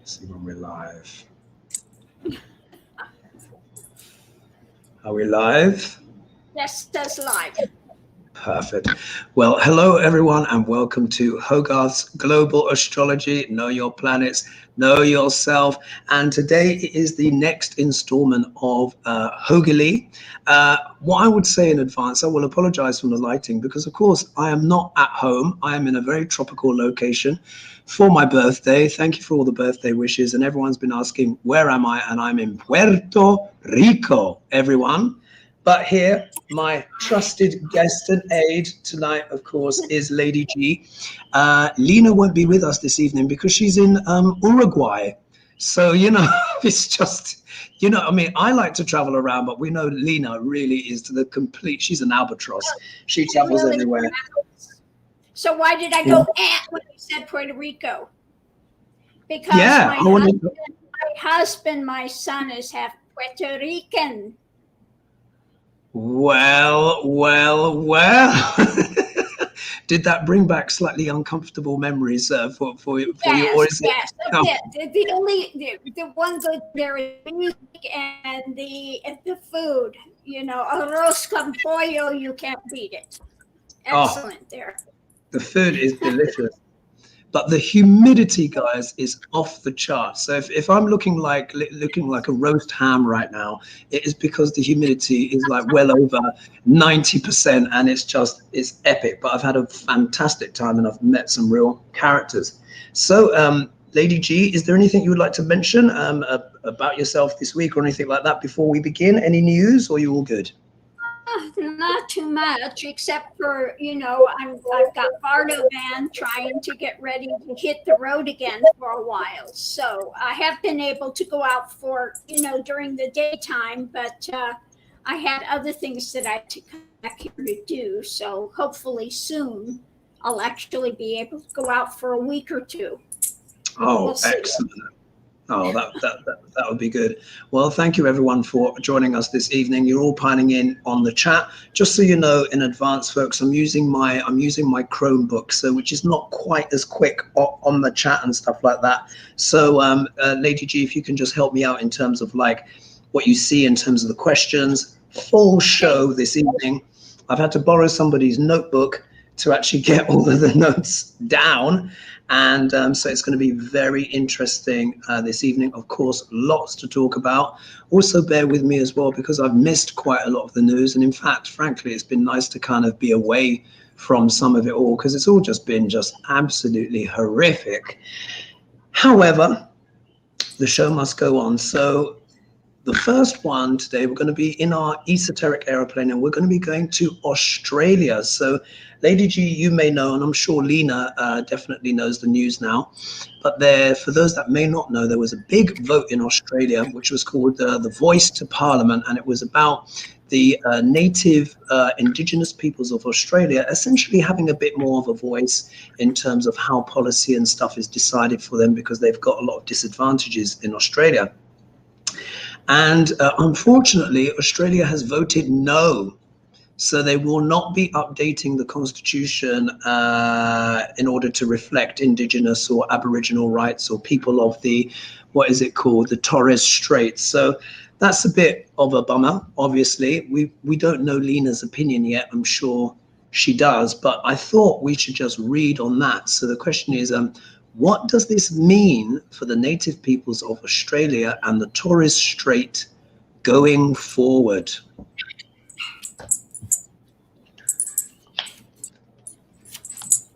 See when we're live. Are we live? Yes, that's live. Perfect. Well, hello everyone and welcome to HoGaLe's Global Astrology. Know your planets, know yourself. And today is the next installment of HoGaLe. What I would say in advance, I will apologize for the lighting because of course I am not at home. I am in a very tropical location for my birthday. Thank you for all the birthday wishes. And everyone's been asking, where am I? And I'm in Puerto Rico, everyone. But here, my trusted guest and aide tonight, of course, is Lady G. Lena won't be with us this evening because she's in Uruguay. So, you know, it's just, you know, I mean, I like to travel around, but we know Lena really is to the complete, she's an albatross. She travels everywhere. So why did I go when you said Puerto Rico? Because my husband, my son is half Puerto Rican. Well. Did that bring back slightly uncomfortable memories for you? Yes, yes. The one good there is music and the food. You know, arroz con pollo, you can't beat it. Excellent there. The food is delicious. But the humidity, guys, is off the chart. So if I'm looking like a roast ham right now, it is because the humidity is like well over 90%, and it's epic. But I've had a fantastic time, and I've met some real characters. So, Lady G, is there anything you would like to mention about yourself this week, or anything like that before we begin? Any news, or are you all good? Not too much, except for, you know, I've got Bardovan trying to get ready to hit the road again for a while. So I have been able to go out for, you know, during the daytime, but I had other things that I had to come back here to do. So hopefully soon I'll actually be able to go out for a week or two. Oh, excellent. Oh, that would be good. Well, thank you everyone for joining us this evening. You're all piling in on the chat. Just so you know in advance, folks, I'm using my Chromebook, so which is not quite as quick on the chat and stuff like that. So, Lady G, if you can just help me out in terms of like what you see in terms of the questions. Full show this evening. I've had to borrow somebody's notebook to actually get all of the notes down. And so it's going to be very interesting this evening. Of course, lots to talk about. Also, bear with me as well, because I've missed quite a lot of the news. And in fact, frankly, it's been nice to kind of be away from some of it all, because it's all just been absolutely horrific. However, the show must go on. So the first one today, we're going to be in our esoteric aeroplane, and we're going to be going to Australia. So Lady G, you may know, and I'm sure Lena definitely knows the news now, but for those that may not know, there was a big vote in Australia, which was called the Voice to Parliament, and it was about the native indigenous peoples of Australia essentially having a bit more of a voice in terms of how policy and stuff is decided for them, because they've got a lot of disadvantages in Australia. And unfortunately, Australia has voted no. So they will not be updating the constitution in order to reflect indigenous or Aboriginal rights or people of the, what is it called, the Torres Straits. So that's a bit of a bummer, obviously. We don't know Lena's opinion yet. I'm sure she does, but I thought we should just read on that. So the question is, what does this mean for the native peoples of Australia and the Torres Strait going forward?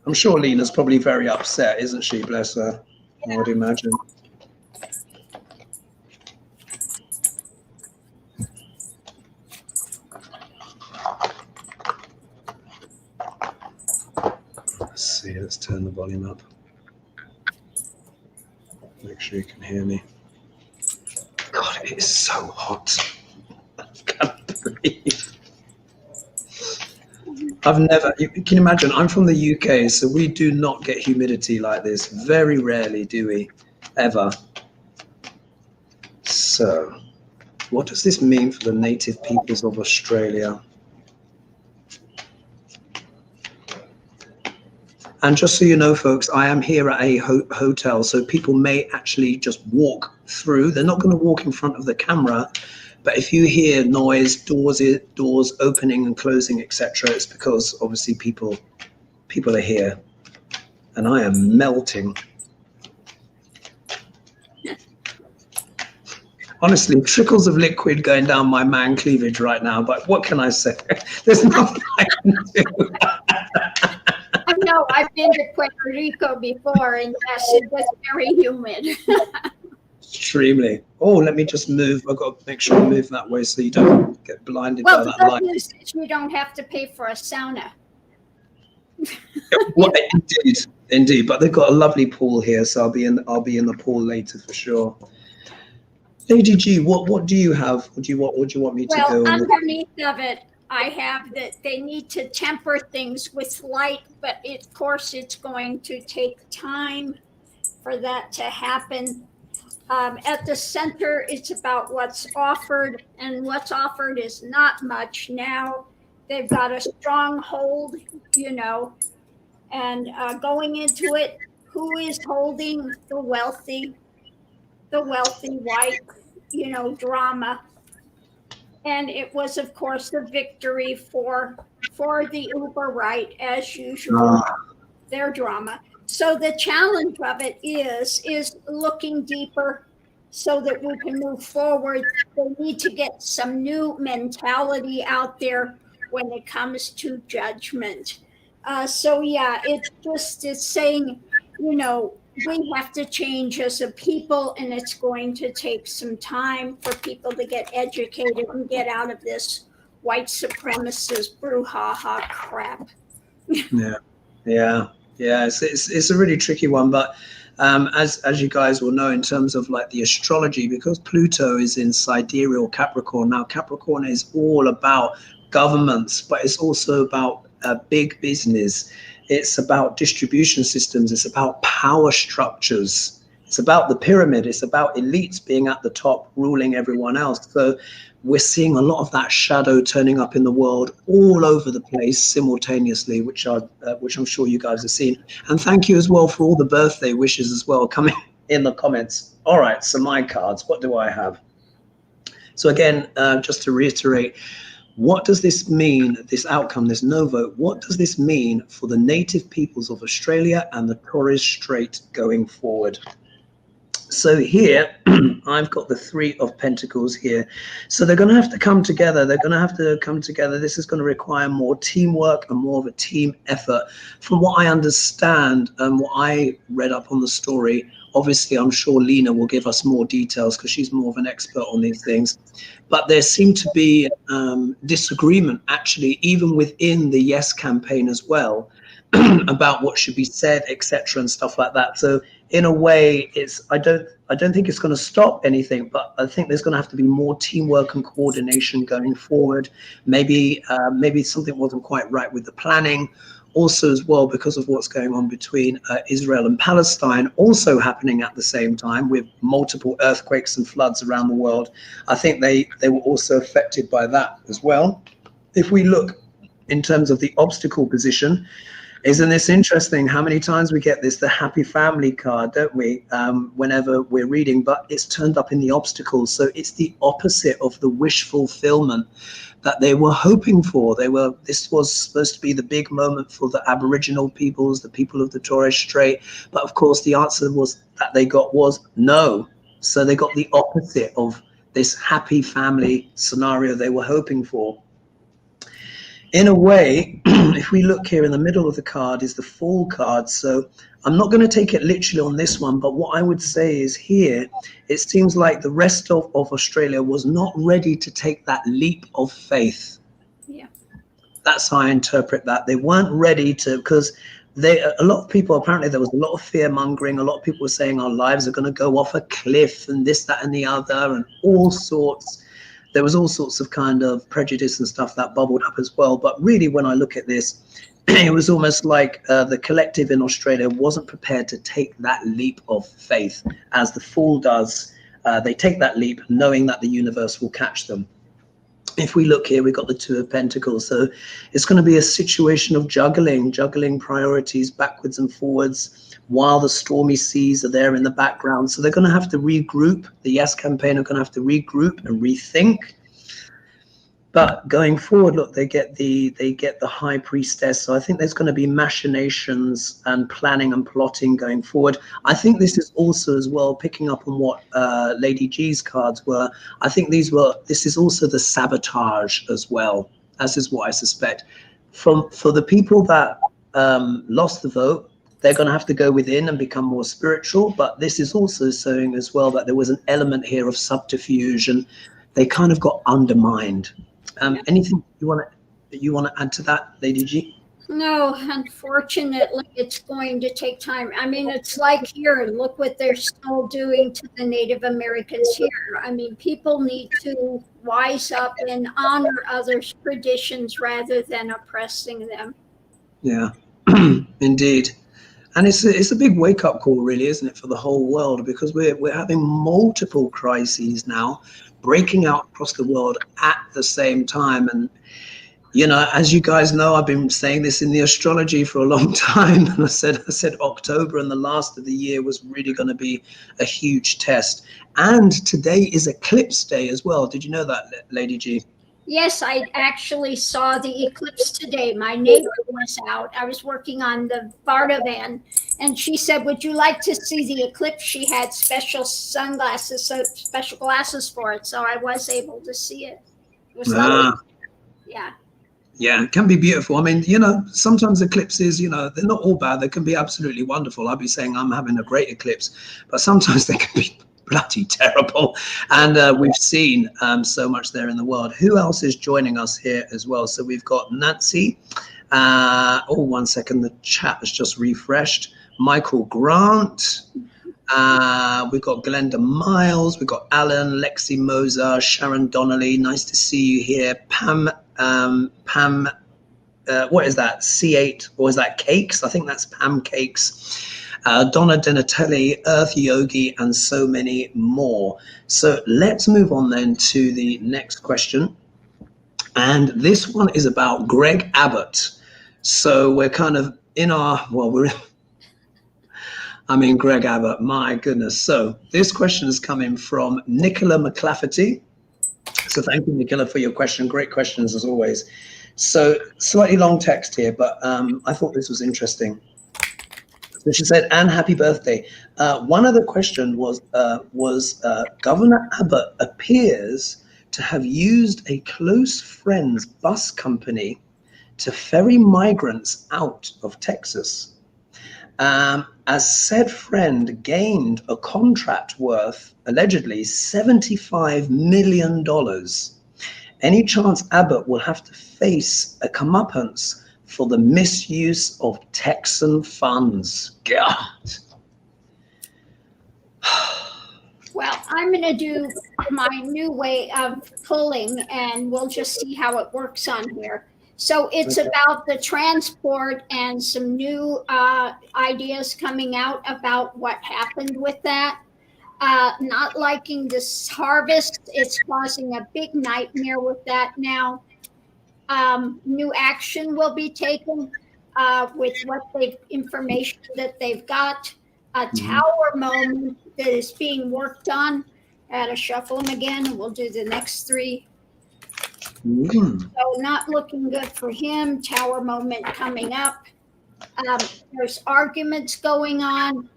I'm sure Lena's probably very upset, isn't she? Bless her. I would imagine. Let's see, let's turn the volume up. Make sure you can hear me. God, it is so hot. I can't breathe. I've never, you can imagine, I'm from the UK, so we do not get humidity like this. Very rarely do we, ever. So, what does this mean for the native peoples of Australia? And just so you know, folks, I am here at a hotel, so people may actually just walk through. They're not going to walk in front of the camera, but if you hear noise, doors opening and closing, etc., it's because obviously people are here, and I am melting. Honestly, trickles of liquid going down my man cleavage right now, but what can I say? There's nothing I can do. I know, I've been to Puerto Rico before, and yes, it was very humid. Extremely. Oh, let me just move. I've got to make sure I move that way so you don't get blinded by that light. Well, the good news is you don't have to pay for a sauna. Well, indeed. But they've got a lovely pool here, so I'll be in the pool later for sure. Lady G, what do you have? What do you want me to go? Well, underneath of it, I have that they need to temper things with light, but of course it's going to take time for that to happen. At the center, it's about what's offered, and what's offered is not much now. They've got a strong hold, and going into it, who is holding the wealthy white, drama. And it was, of course, a victory for the uber right, as usual, their drama. So the challenge of it is looking deeper so that we can move forward. They need to get some new mentality out there when it comes to judgment. It's saying, we have to change as a people, and it's going to take some time for people to get educated and get out of this white supremacist brouhaha crap. Yeah. It's a really tricky one, but as you guys will know, in terms of like the astrology, because Pluto is in sidereal Capricorn. Now, Capricorn is all about governments, but it's also about big business. It's about distribution systems. It's about power structures. It's about the pyramid. It's about elites being at the top, ruling everyone else. So we're seeing a lot of that shadow turning up in the world all over the place simultaneously, which I'm sure you guys have seen. And thank you as well for all the birthday wishes as well coming in the comments. All right, so my cards, what do I have? So again, just to reiterate, what does this mean, this outcome, this no vote, what does this mean for the native peoples of Australia and the Torres Strait going forward? So here, I've got the Three of Pentacles here. So they're going to have to come together. This is going to require more teamwork and more of a team effort. From what I understand and what I read up on the story, obviously, I'm sure Lena will give us more details because she's more of an expert on these things. But there seemed to be disagreement, actually, even within the Yes campaign as well, about what should be said, etc., and stuff like that. So in a way, I don't think it's going to stop anything, but I think there's going to have to be more teamwork and coordination going forward. Maybe something wasn't quite right with the planning. Also as well, because of what's going on between Israel and Palestine also happening at the same time with multiple earthquakes and floods around the world. I think they were also affected by that as well. If we look in terms of the obstacle position, isn't this interesting how many times we get the happy family card, don't we, whenever we're reading, but it's turned up in the obstacles. So it's the opposite of the wish fulfillment that they were hoping for. This was supposed to be the big moment for the Aboriginal peoples, the people of the Torres Strait. But of course, the answer they got was no. So they got the opposite of this happy family scenario they were hoping for. In a way, if we look here in the middle of the card is the Fool card. So I'm not going to take it literally on this one, but what I would say is here, it seems like the rest of Australia was not ready to take that leap of faith. Yeah. That's how I interpret that. They weren't ready to, because a lot of people, apparently there was a lot of fear mongering. A lot of people were saying our lives are going to go off a cliff and this, that, and the other, and all sorts. There was all sorts of kind of prejudice and stuff that bubbled up as well. But really, when I look at this, it was almost like the collective in Australia wasn't prepared to take that leap of faith, as the Fool does. They take that leap knowing that the universe will catch them. if we look here, we've got the Two of Pentacles. So it's going to be a situation of juggling priorities backwards and forwards while the stormy seas are there in the background. So they're going to have to regroup. The Yes campaign are going to have to regroup and rethink. But going forward, look, they get the High Priestess. So I think there's going to be machinations and planning and plotting going forward. I think this is also as well picking up on what Lady G's cards were. I think this is also the sabotage as well, as is what I suspect. For the people that lost the vote, they're going to have to go within and become more spiritual. But this is also showing as well that there was an element here of subterfuge, and they kind of got undermined. Anything you want to add to that, Lady G? No, unfortunately, it's going to take time. I mean, it's like here, look what they're still doing to the Native Americans here. I mean, people need to wise up and honor others' traditions rather than oppressing them. Yeah, indeed. And it's a big wake-up call, really, isn't it, for the whole world? Because we're having multiple crises now breaking out across the world at the same time. And, you know, as you guys know, I've been saying this in the astrology for a long time. And I said October and the last of the year was really going to be a huge test. And today is eclipse day as well. Did you know that, Lady G? Yes, I actually saw the eclipse today. My neighbor was out. I was working on the Vardavan, and she said, would you like to see the eclipse? She had special sunglasses, so special glasses for it. So I was able to see it. It was lovely. Yeah. Yeah, it can be beautiful. I mean, you know, sometimes eclipses, you know, they're not all bad. They can be absolutely wonderful. I'll be saying I'm having a great eclipse, but sometimes they can be bloody terrible. And we've seen so much there in the world. Who else is joining us here as well? So we've got Nancy. Oh, 1 second. The chat has just refreshed. Michael Grant. We've got Glenda Miles. We've got Alan, Lexi Moser, Sharon Donnelly. Nice to see you here. Pam, what is that? C8, or is that Cakes? I think that's Pam Cakes. Donna Donatelli, Earth Yogi, and so many more. So let's move on then to the next question. And this one is about Greg Abbott. So we're kind of in our, Greg Abbott, my goodness. So this question is coming from Nicola McClafferty. So thank you, Nicola, for your question. Great questions as always. So slightly long text here, but I thought this was interesting. So she said, Anne, happy birthday. One other question was Governor Abbott appears to have used a close friend's bus company to ferry migrants out of Texas. As said friend gained a contract worth, allegedly, $75 million. Any chance Abbott will have to face a comeuppance for the misuse of Texan funds? God. Well, I'm going to do my new way of pulling, and we'll just see how it works on here. So it's about the transport and some new ideas coming out about what happened with that. Not liking this harvest. It's causing a big nightmare with that now. New action will be taken with information that they've got. A tower moment that is being worked on. I gotta shuffle them again, and we'll do the next three. So not looking good for him. Tower moment coming up. There's arguments going on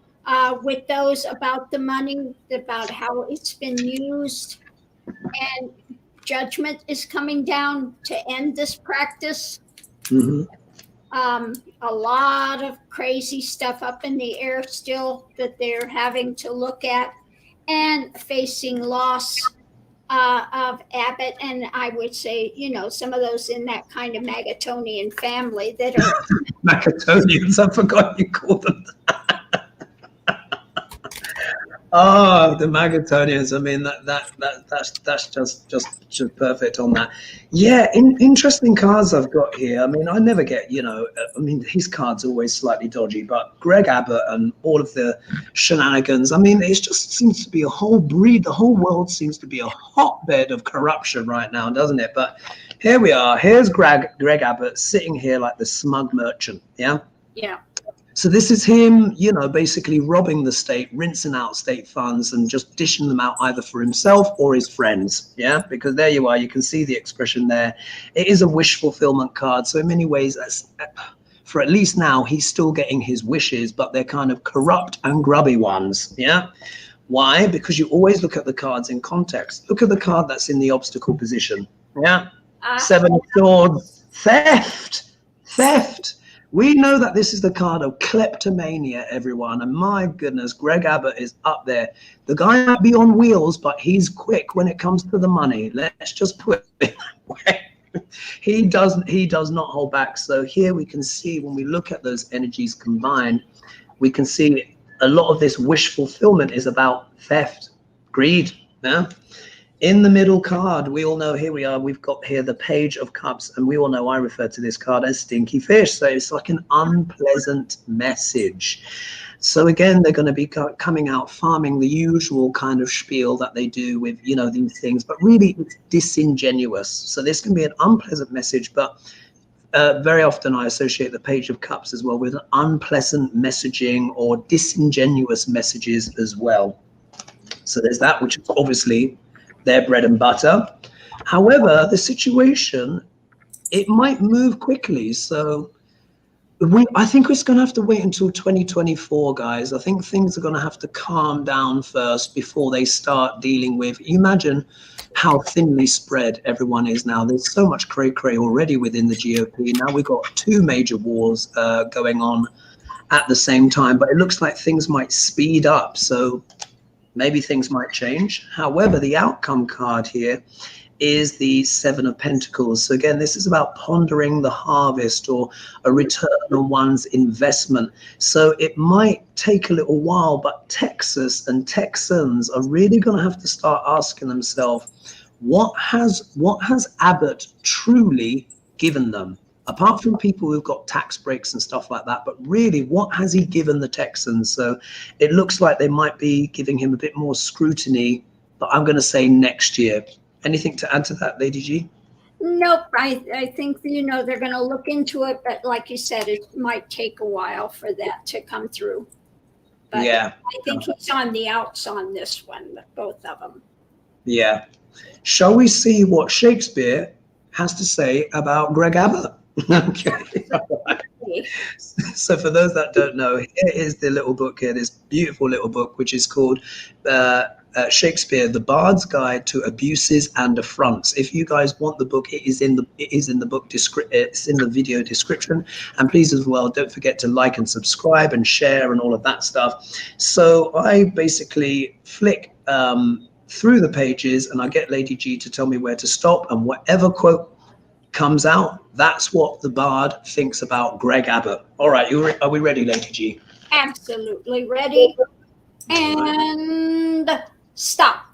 with those about the money, about how it's been used, and judgment is coming down to end this practice. A lot of crazy stuff up in the air still that they're having to look at, and facing loss of Abbott. And I would say, you know, some of those in that kind of Magatonian family that are Magatonians, I forgot you called them that. Oh, the Magatonians. I mean, that's just perfect on that. Yeah, interesting cards I've got here. I mean, I never get, I mean, his cards are always slightly dodgy, but Greg Abbott and all of the shenanigans. I mean, it just seems to be a whole breed. The whole world seems to be a hotbed of corruption right now, doesn't it? But here we are. Here's Greg Abbott sitting here like the smug merchant. Yeah. Yeah. So this is him, basically robbing the state, rinsing out state funds and just dishing them out either for himself or his friends. Yeah, because there you are. You can see the expression there. It is a wish fulfillment card. So in many ways, that's, for at least now, he's still getting his wishes, but they're kind of corrupt and grubby ones. Yeah. Why? Because you always look at the cards in context. Look at the card that's in the obstacle position. Yeah. Seven of Swords. Theft. We know that this is the card of kleptomania, everyone. And my goodness, Greg Abbott is up there. The guy might be on wheels, but he's quick when it comes to the money. Let's just put it that way. He does not hold back. So here we can see, when we look at those energies combined, we can see a lot of this wish fulfillment is about theft, greed. Yeah. In the middle card, we all know, here we are, we've got here the Page of Cups, and we all know I refer to this card as Stinky Fish. So it's like an unpleasant message. So again, they're going to be coming out farming the usual kind of spiel that they do with, these things, but really it's disingenuous. So this can be an unpleasant message, but very often I associate the Page of Cups as well with an unpleasant messaging or disingenuous messages as well. So there's that, which is obviously their bread and butter. However, the situation, it might move quickly. So I think it's going to have to wait until 2024, guys. I think things are going to have to calm down first before they start dealing with, you imagine how thinly spread everyone is now. There's so much cray-cray already within the GOP. Now we've got two major wars going on at the same time, but it looks like things might speed up. So maybe things might change. However, the outcome card here is the Seven of Pentacles. So again, this is about pondering the harvest or a return on one's investment. So it might take a little while, but Texas and Texans are really going to have to start asking themselves, what has Abbott truly given them? Apart from people who've got tax breaks and stuff like that, but really, what has he given the Texans? So it looks like they might be giving him a bit more scrutiny, but I'm going to say next year. Anything to add to that, Lady G? Nope. I think, they're going to look into it, but like you said, it might take a while for that to come through. But yeah, I think he's on the outs on this one, both of them. Yeah. Shall we see what Shakespeare has to say about Greg Abbott? Okay. So for those that don't know, here is the little book here, this beautiful little book, which is called Shakespeare, The Bard's Guide to Abuses and Affronts. If you guys want the book, it is in the book it's in the video description. And please as well, don't forget to like and subscribe and share and all of that stuff. So I basically flick through the pages and I get Lady G to tell me where to stop, and whatever quote comes out, that's what the Bard thinks about Greg Abbott. All right, are we ready, Lady G? Absolutely ready. And stop.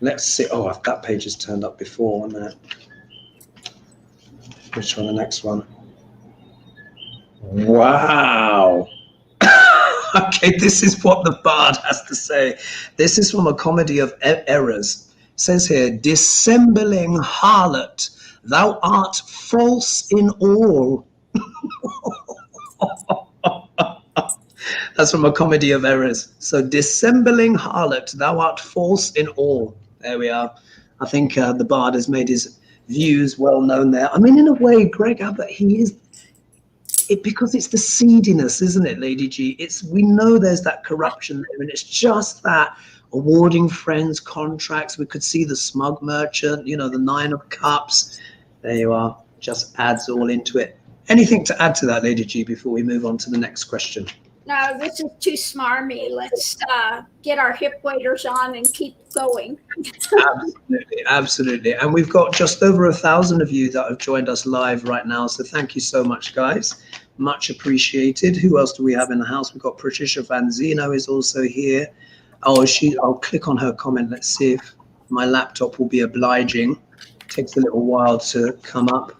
Let's see. Oh, that page has turned up before, hasn't it? Which one? The next one. Wow. Okay, this is what the Bard has to say. This is from a comedy of errors. It says here, dissembling harlot, thou art false in all. That's from a comedy of errors. So dissembling harlot, thou art false in all. There we are. I think the Bard has made his views well known there. I mean, in a way, Greg Abbott, he is, because it's the seediness, isn't it, Lady G? We know there's that corruption there, and it's just that awarding friends contracts. We could see the smug merchant, the Nine of Cups. There you are. Just adds all into it. Anything to add to that, Lady G, before we move on to the next question? No, this is too smarmy. Let's get our hip waders on and keep going. Absolutely. And we've got just over 1,000 of you that have joined us live right now. So thank you so much, guys. Much appreciated. Who else do we have in the house? We've got Patricia Vanzino is also here. Oh, I'll click on her comment. Let's see if my laptop will be obliging. Takes a little while to come up.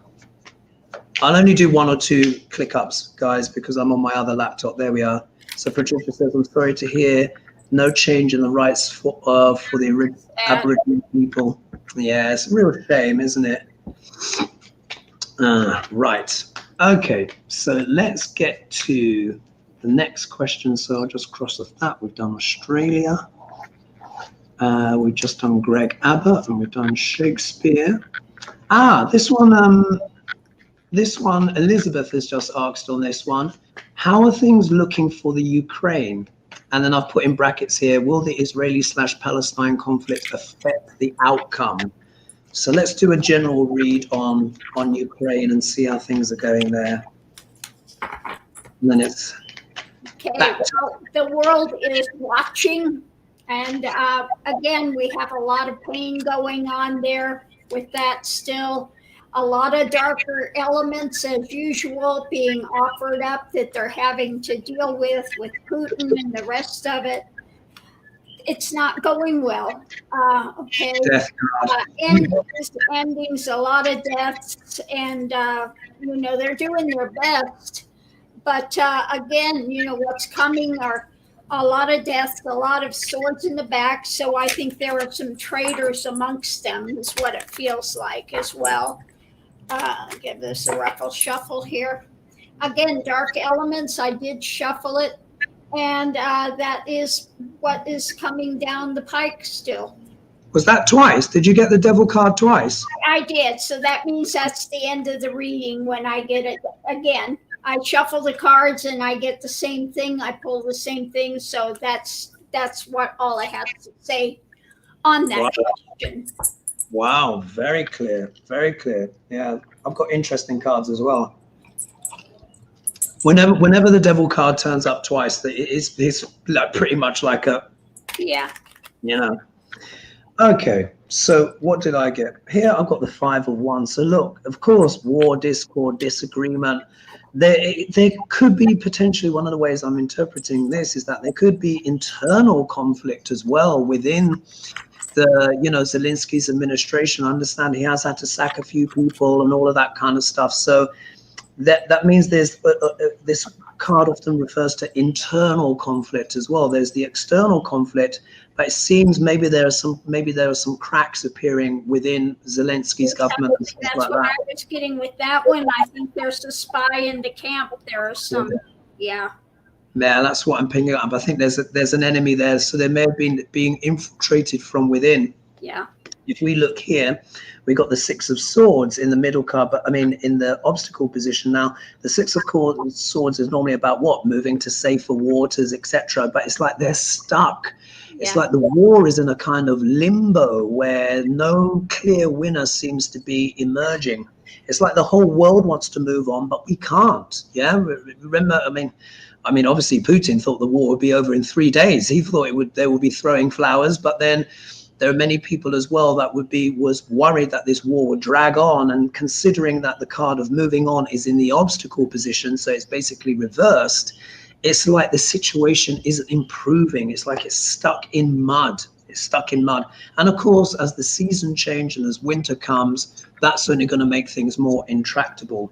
I'll only do 1 or 2 click ups, guys, because I'm on my other laptop. There we are. So Patricia says, I'm sorry to hear no change in the rights for the Aboriginal people. Yeah, it's a real shame, isn't it? Right. Okay, so let's get to the next question. So I'll just cross off that. We've done Australia. We've just done Greg Abbott, and we've done Shakespeare. This one, Elizabeth has just asked on this one, how are things looking for the Ukraine? And then I've put in brackets here, will the Israeli/Palestine conflict affect the outcome? So let's do a general read on Ukraine and see how things are going there. And then it's well, the world is watching. And again, we have a lot of pain going on there with that still. A lot of darker elements, as usual, being offered up that they're having to deal with Putin and the rest of it. It's not going well. Okay. Endings, a lot of deaths, and they're doing their best. But again, what's coming are a lot of deaths, a lot of swords in the back. So I think there are some traitors amongst them, is what it feels like as well. Give this a ruffle shuffle here. Again, dark elements, I did shuffle it. And that is what is coming down the pike still. Was that twice? Did you get the devil card twice? I did. So that means that's the end of the reading when I get it again. I shuffle the cards and I get the same thing. I pull the same thing. So that's what all I have to say on that question. Wow, very clear, very clear. Yeah, I've got interesting cards as well. Whenever the devil card turns up twice, it's like pretty much like a Okay, so what did I get here? I've got the 5 of Wands. So look, of course, war, discord, disagreement. There could be potentially, one of the ways I'm interpreting this is that there could be internal conflict as well within Zelensky's administration. I understand he has had to sack a few people and all of that kind of stuff. So that means there's this card often refers to internal conflict as well. There's the external conflict, but it seems maybe there are some cracks appearing within Zelensky's government. And stuff that's like what that. I was getting with that one. I think there's a spy in the camp. There are some, Yeah, that's what I'm picking up. I think there's an enemy there, so they may have been being infiltrated from within. Yeah. If we look here, we got the 6 of Swords in the middle card, but I mean in the obstacle position. Now the 6 of Swords is normally about what? Moving to safer waters, etc. But it's like they're stuck. It's like the war is in a kind of limbo where no clear winner seems to be emerging. It's like the whole world wants to move on, but we can't. Yeah, remember, I mean, obviously Putin thought the war would be over in 3 days. He thought they would be throwing flowers, but then there are many people as well that was worried that this war would drag on, and considering that the card of moving on is in the obstacle position, so it's basically reversed. It's like the situation isn't improving. It's like it's stuck in mud. It's stuck in mud. And of course, as the season changes and as winter comes, that's only going to make things more intractable.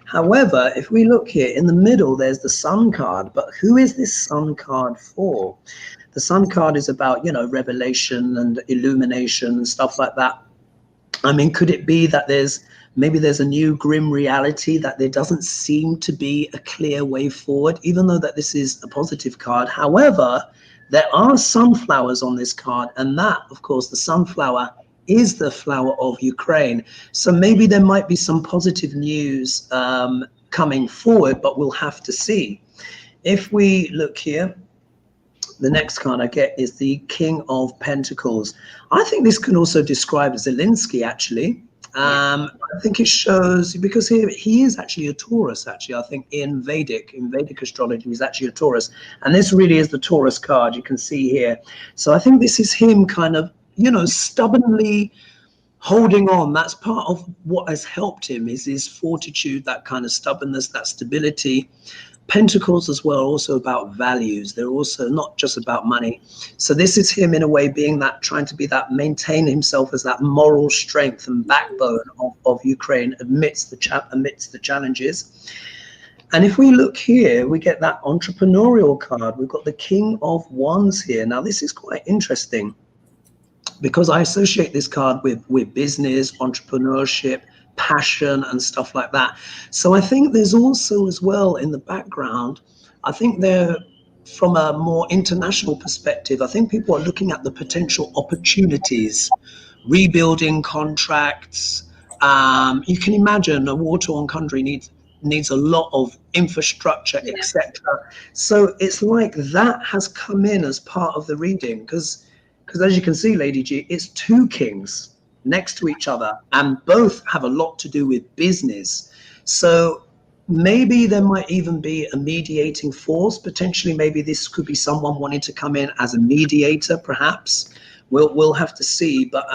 However, if we look here in the middle, there's the Sun card. But who is this Sun card for? The Sun card is about, revelation and illumination and stuff like that. I mean, could it be that maybe there's a new grim reality, that there doesn't seem to be a clear way forward, even though that this is a positive card. However, there are sunflowers on this card, and that, of course, the sunflower is the flower of Ukraine. So maybe there might be some positive news coming forward, but we'll have to see. If we look here, the next card I get is the King of Pentacles. I think this can also describe Zelensky, actually. I think it shows, because he is actually a Taurus, actually. I think in Vedic astrology, he's actually a Taurus. And this really is the Taurus card you can see here. So I think this is him kind of, stubbornly holding on. That's part of what has helped him, is his fortitude, that kind of stubbornness, that stability. Pentacles as well, also about values. They're also not just about money. So this is him in a way being that, trying to be that, maintain himself as that moral strength and backbone of Ukraine amidst the challenges. And if we look here, we get that entrepreneurial card. We've got the King of Wands here. Now this is quite interesting, because I associate this card with business, entrepreneurship, passion and stuff like that. So I think there's also as well in the background, I think they're, from a more international perspective, I think people are looking at the potential opportunities, rebuilding contracts. You can imagine a war-torn country needs a lot of infrastructure, etc. So it's like that has come in as part of the reading, because as you can see, Lady G, it's two kings next to each other, and both have a lot to do with business. So maybe there might even be a mediating force. Potentially, maybe this could be someone wanting to come in as a mediator, perhaps. We'll have to see. But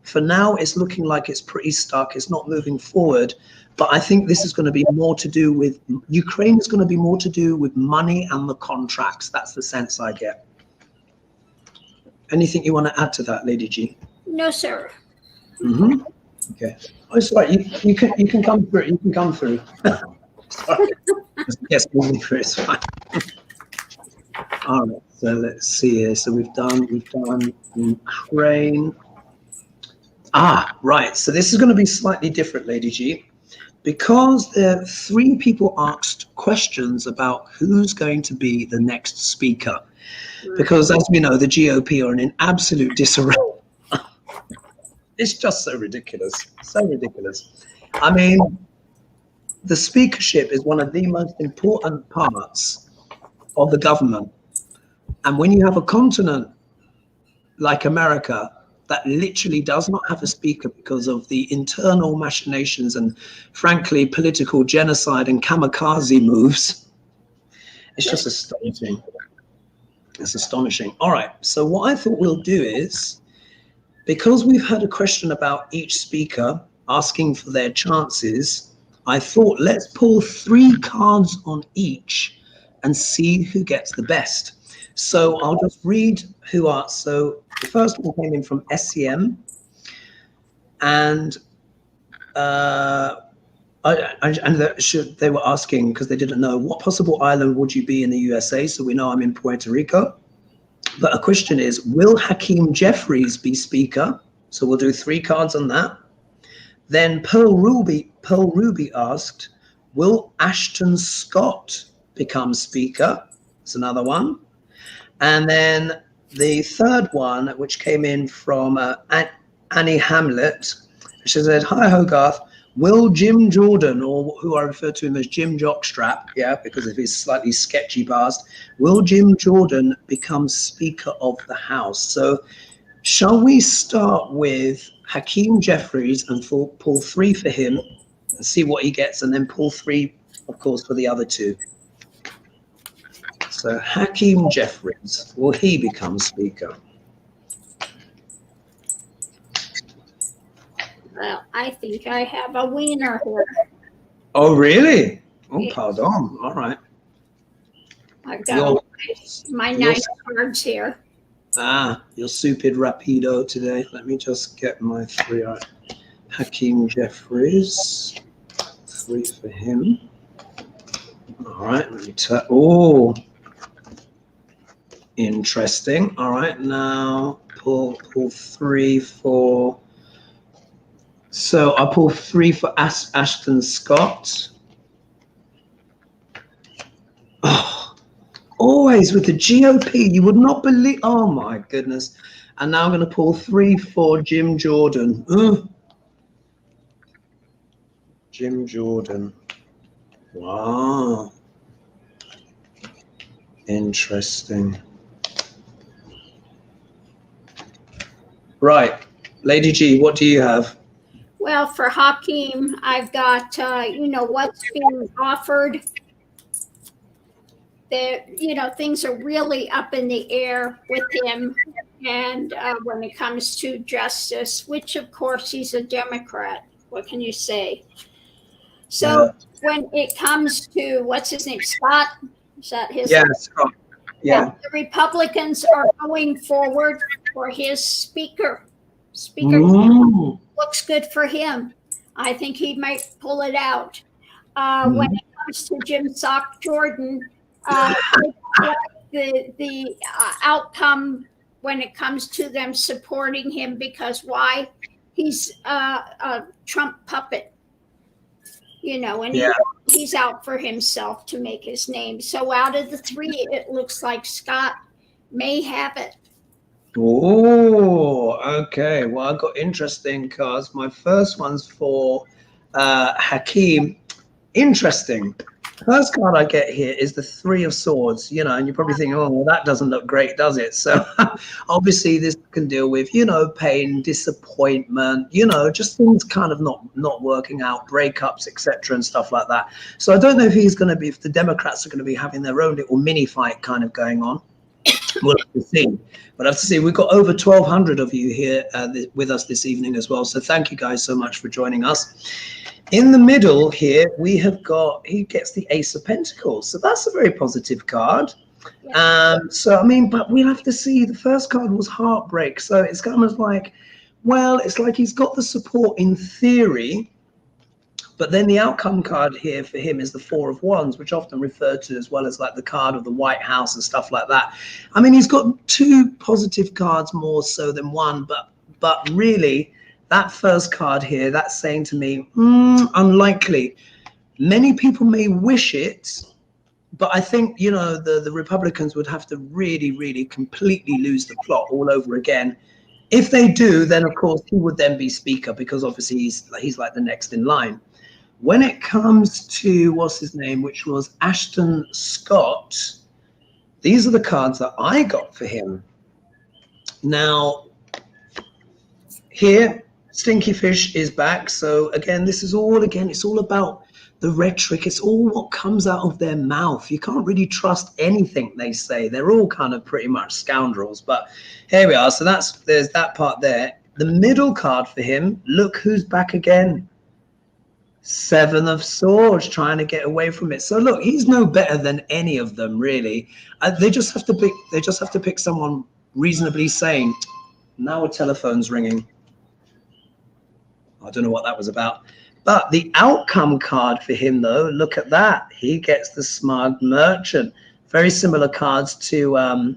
for now, it's looking like it's pretty stuck. It's not moving forward. But I think this is going to be more to do with Ukraine. Is going to be more to do with money and the contracts. That's the sense I get. Anything you want to add to that, Lady G? No, sir. Mm-hmm. Okay. Oh, it's right. You can come through. You can come through. Sorry. Yes, moving through. It's fine. All right. So let's see here. So we've done Ukraine. Right. So this is going to be slightly different, Lady G, because there are 3 people asked questions about who's going to be the next speaker. Because as we know, the GOP are in absolute disarray. It's just so ridiculous, so ridiculous. I mean, the speakership is one of the most important parts of the government. And when you have a continent like America that literally does not have a speaker because of the internal machinations and, frankly, political genocide and kamikaze moves, it's just astonishing. It's astonishing. All right, so what I thought we'll do is, because we've had a question about each speaker asking for their chances, I thought let's pull 3 cards on each and see who gets the best. So I'll just read who are. So the first one came in from SEM, and they were asking, because they didn't know, what possible island would you be in the USA? So we know I'm in Puerto Rico. But a question is, will Hakeem Jefferies be speaker? So we'll do 3 cards on that. Then Pearl Ruby asked, will Ashton Scott become speaker? That's another one. And then the third one, which came in from Annie Hamlet, she said, hi Hogarth, will Jim Jordan, or who I refer to him as Jim Jockstrap, because of his slightly sketchy past, will Jim Jordan become Speaker of the House? So shall we start with Hakeem Jefferies and pull 3 for him and see what he gets, and then pull 3, of course, for the other 2. So Hakeem Jefferies, will he become Speaker? Well, I think I have a wiener here. Oh, really? Oh, Yeah. pardon. All right. I've got my nice cards here. Your stupid rapido today. Let me just get my 3 out. Hakeem Jefferies. 3 for him. All right. Let me tell. Oh, interesting. All right. Now pull 3 for. So I pull 3 for Ashton Scott. Oh, always with the GOP, you would not believe. Oh my goodness! And now I'm going to pull 3 for Jim Jordan. Jim Jordan. Wow. Interesting. Right, Lady G, what do you have? Well, for Hakeem, I've got, what's being offered. things are really up in the air with him. And when it comes to justice, which of course he's a Democrat, what can you say? So when it comes to, what's his name, Scott? Is that his name? Scott. Yeah. The Republicans are going forward for his speaker. Looks good for him. I think he might pull it out. When it comes to Jim Sock Jordan, the outcome when it comes to them supporting him, because why? He's a Trump puppet, and he's out for himself to make his name. So out of the three, it looks like Scott may have it. Oh, okay. Well, I've got interesting cards. My first one's for Hakeem. Interesting. First card I get here is the Three of Swords, and you probably think, oh, well, that doesn't look great, does it? So obviously this can deal with, pain, disappointment, just things kind of not working out, breakups, etc. and stuff like that. So I don't know if if the Democrats are going to be having their own little mini fight kind of going on. We'll have to see. But I have to say, we've got over 1,200 of you here with us this evening as well. So thank you guys so much for joining us. In the middle here, we have got, he gets the Ace of Pentacles. So that's a very positive card. Yeah. But we'll have to see. The first card was heartbreak. So it's kind of like, well, it's like he's got the support in theory. But then the outcome card here for him is the Four of Wands, which often referred to as well as like the card of the White House and stuff like that. I mean, he's got two positive cards more so than one, but really that first card here, that's saying to me, unlikely. Many people may wish it, but I think, the Republicans would have to really, really completely lose the plot all over again. If they do, then of course he would then be speaker, because obviously he's like the next in line. When it comes to, what's his name, which was Ashton Scott, these are the cards that I got for him. Now, here, Stinky Fish is back. So again, it's all about the rhetoric. It's all what comes out of their mouth. You can't really trust anything they say. They're all kind of pretty much scoundrels. But here we are. So there's that part there. The middle card for him, look who's back again. Seven of Swords, trying to get away from it. So look, he's no better than any of them, really. They just have to pick someone reasonably sane. Now a telephone's ringing. I don't know what that was about. But the outcome card for him, though, look at that. He gets the Smart Merchant. Very similar cards to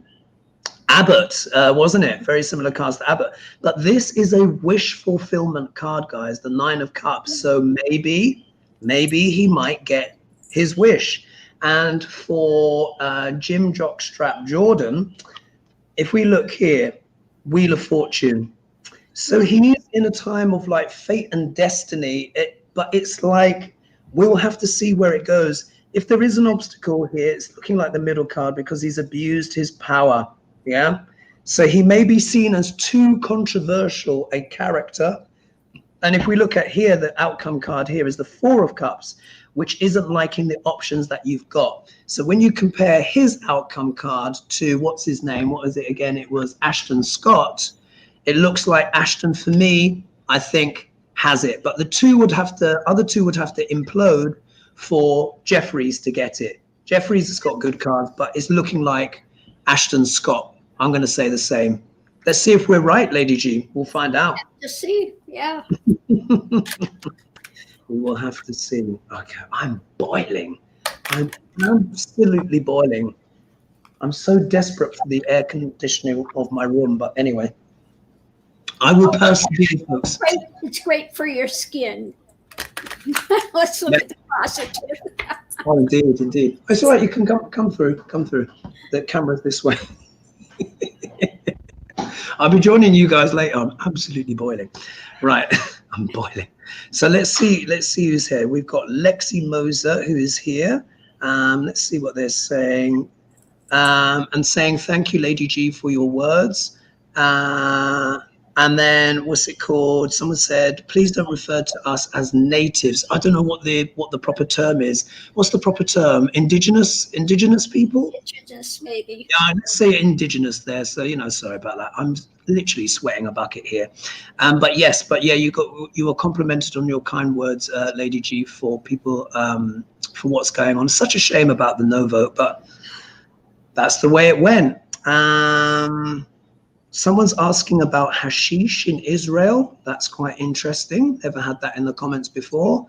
Abbott, wasn't it? Very similar cards to Abbott. But this is a wish fulfillment card, guys, the Nine of Cups. So maybe he might get his wish. And for Jim Jockstrap Jordan, if we look here, Wheel of Fortune. So he's in a time of like fate and destiny, but it's like we'll have to see where it goes. If there is an obstacle here, it's looking like the middle card because he's abused his power. Yeah, so he may be seen as too controversial a character. And if we look at here, the outcome card here is the Four of Cups, which isn't liking the options that you've got. So when you compare his outcome card to what's his name? What is it again? It was Ashton Scott. It looks like Ashton, for me, I think has it, but other two would have to implode for Jefferies to get it. Jefferies has got good cards, but it's looking like Ashton Scott. I'm going to say the same. Let's see if we're right, Lady G. We'll find out. Have to see, yeah. We will have to see. Okay, I'm boiling. I'm absolutely boiling. I'm so desperate for the air conditioning of my room, but anyway. I will persevere, folks. It's great for your skin. Let's look at the positive. Oh, indeed. It's all right. You can come through. The camera's this way. I'll be joining you guys later. I'm absolutely boiling. Right, I'm boiling. So let's see who's here. We've got Lexi Moser, who is here. Let's see what they're saying. And saying thank you, Lady G, for your words. And then what's it called? Someone said, please don't refer to us as natives. I don't know what the proper term is. What's the proper term? Indigenous people? Indigenous, maybe. Yeah, let's say indigenous there. So, you know, sorry about that. I'm literally sweating a bucket here. But yeah, you were complimented on your kind words, Lady G, for people, for what's going on. Such a shame about the no vote, but that's the way it went. Someone's asking about hashish in Israel. That's quite interesting. Never had that in the comments before.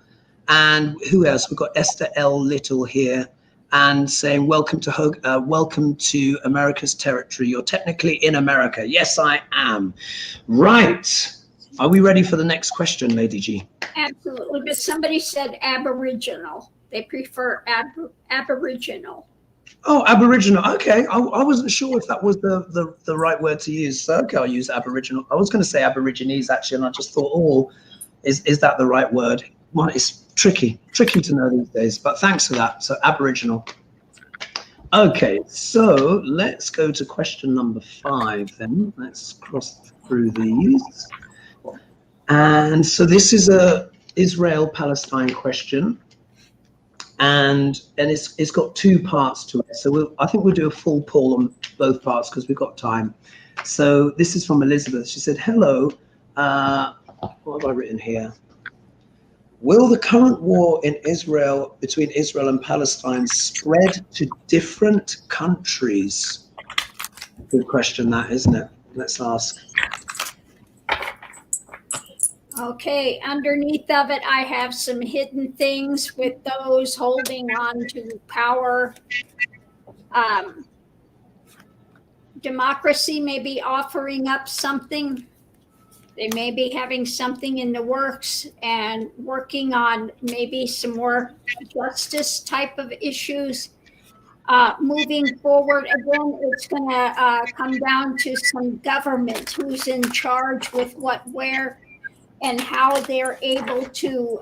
And who else? We've got Esther L. Little here, and saying, welcome to America's territory. You're technically in America. Yes, I am. Right. Are we ready for the next question, Lady G? Absolutely. But somebody said Aboriginal. They prefer Aboriginal. Oh, Aboriginal. Okay. I wasn't sure if that was the right word to use. So, okay, I'll use Aboriginal. I was going to say Aborigines, actually, and I just thought, oh, is that the right word? Well, it's tricky to know these days, but thanks for that. So Aboriginal. Okay, so let's go to question number 5 then. Let's cross through these. And so this is a Israel-Palestine question. And it's got 2 parts to it. So I think we'll do a full poll on both parts because we've got time. So this is from Elizabeth. She said, hello, what have I written here? Will the current war in Israel, between Israel and Palestine, spread to different countries? Good question that, isn't it? Let's ask. Okay, underneath of it, I have some hidden things with those holding on to power. Democracy may be offering up something. They may be having something in the works and working on maybe some more justice type of issues. Moving forward, again, it's going to come down to some government who's in charge with what, where, and how they're able to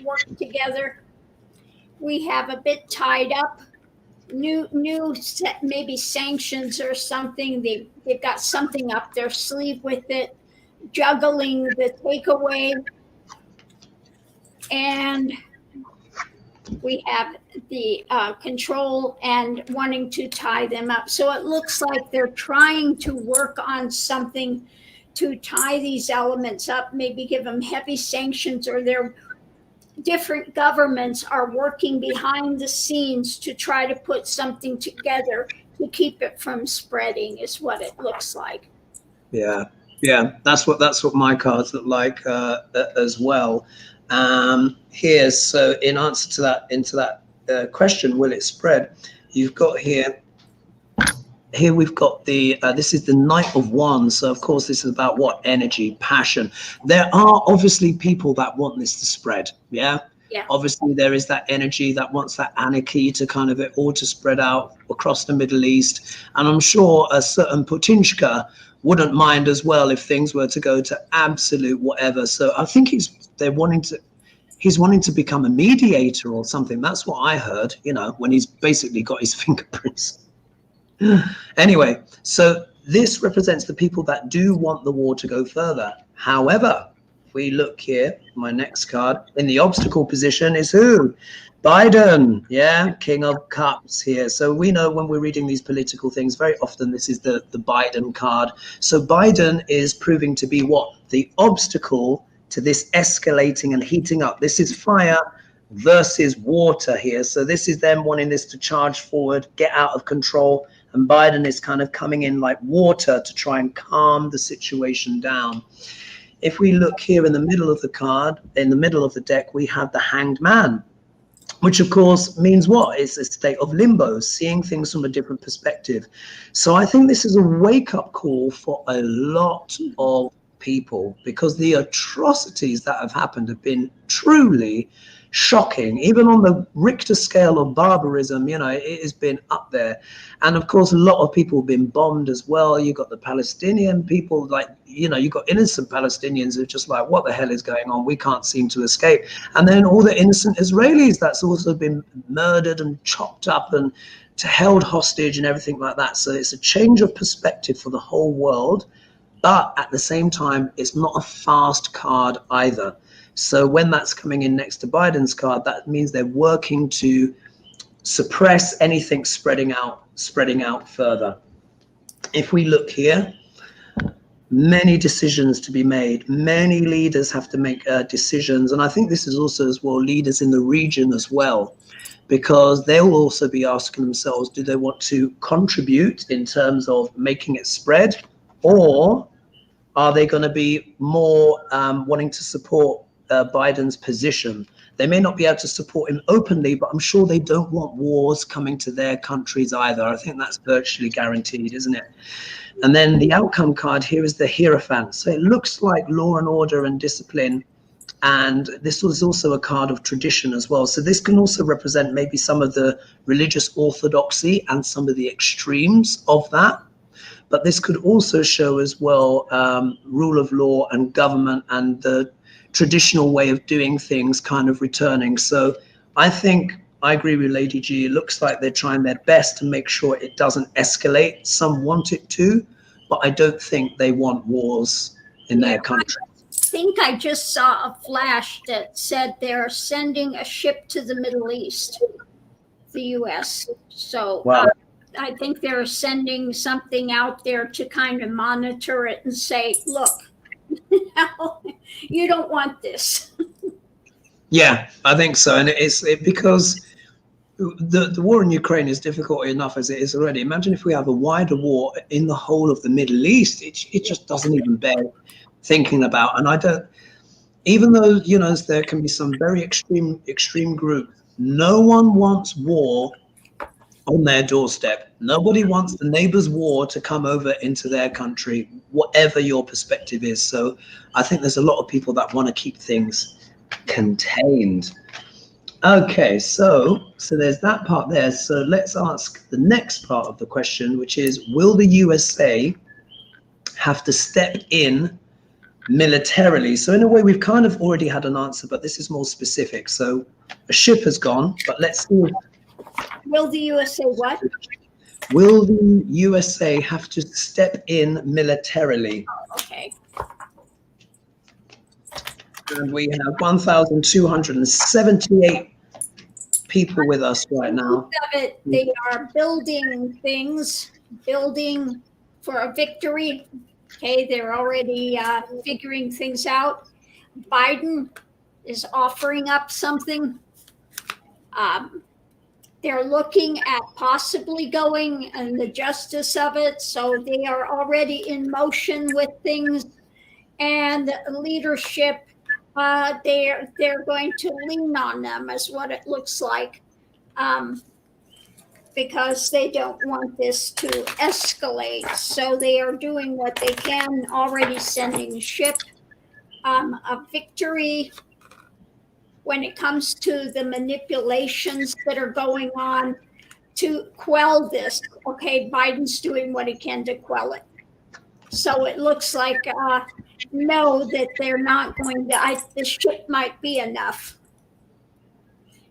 work together. We have a bit tied up. New maybe sanctions or something. They've got something up their sleeve with it. Juggling the takeaway, and we have the control and wanting to tie them up. So it looks like they're trying to work on something to tie these elements up, maybe give them heavy sanctions, or their different governments are working behind the scenes to try to put something together to keep it from spreading, is what it looks like. Yeah, that's what my cards look like as well. Here, so in answer to that, question, will it spread? You've got here we've got the this is the Knight of Wands. So of course this is about what? Energy, passion. There are obviously people that want this to spread. Yeah. Obviously there is that energy that wants that anarchy to kind of it all to spread out across the Middle East. And I'm sure a certain Putinshka wouldn't mind as well if things were to go to absolute whatever. So I think he's wanting to become a mediator or something. That's what I heard, you know, when he's basically got his fingerprints. Anyway, so this represents the people that do want the war to go further. However, if we look here, my next card in the obstacle position is who? Biden. Yeah, King of Cups here. So we know when we're reading these political things, very often this is the Biden card. So Biden is proving to be what? The obstacle to this escalating and heating up. This is fire versus water here. So this is them wanting this to charge forward, get out of control. And Biden is kind of coming in like water to try and calm the situation down. If we look here in the middle of the card, in the middle of the deck, we have the Hanged Man, which of course means what? It's a state of limbo, seeing things from a different perspective. So I think this is a wake-up call for a lot of people, because the atrocities that have happened have been truly shocking. Even on the Richter scale of barbarism, you know, it has been up there. And of course, a lot of people have been bombed as well. You got the Palestinian people, like, you know, you got innocent Palestinians who are just like, what the hell is going on? We can't seem to escape. And then all the innocent Israelis that's also been murdered and chopped up and held hostage and everything like that. So it's a change of perspective for the whole world. but at the same time, it's not a fast card either. So when that's coming in next to Biden's card, that means they're working to suppress anything spreading out further. If we look here, many decisions to be made. Many leaders have to make decisions. And I think this is also as well leaders in the region as well, because they'll also be asking themselves, do they want to contribute in terms of making it spread, or are they going to be more wanting to support Biden's position? They may not be able to support him openly, but I'm sure they don't want wars coming to their countries either. I think that's virtually guaranteed, isn't it? And then the outcome card here is the Hierophant. So it looks like law and order and discipline. And this was also a card of tradition as well. So this can also represent maybe some of the religious orthodoxy and some of the extremes of that. But this could also show as well rule of law and government and the traditional way of doing things kind of returning. So I think I agree with Lady G. It looks like they're trying their best to make sure it doesn't escalate. Some want it to, but I don't think they want wars in their country. I think I just saw a flash that said they're sending a ship to the Middle East, the U.S. So wow. I think they're sending something out there to kind of monitor it and say, look, you don't want this. Yeah, I think so. And it's because the war in Ukraine is difficult enough as it is already. Imagine if we have a wider war in the whole of the Middle East. It just doesn't even bear thinking about. And I don't, even though, you know, there can be some very extreme group, no one wants war on their doorstep. Nobody wants the neighbor's war to come over into their country, whatever your perspective is. So I think there's a lot of people that want to keep things contained. Okay, so there's that part there. So let's ask the next part of the question, which is, will the USA have to step in militarily? So in a way, we've kind of already had an answer, but this is more specific. So a ship has gone, but let's see. Will the USA what? Will the USA have to step in militarily? Oh, okay. And we have 1,278 people with us right now. They are building things, building for a victory. Okay, they're already figuring things out. Biden is offering up something. They're looking at possibly going and the justice of it. So they are already in motion with things, and leadership, they're going to lean on them, is what it looks like, because they don't want this to escalate. So they are doing what they can, already sending a ship, a victory. When it comes to the manipulations that are going on to quell this, okay, Biden's doing what he can to quell it. So it looks like, no, that they're not going to, the ship might be enough.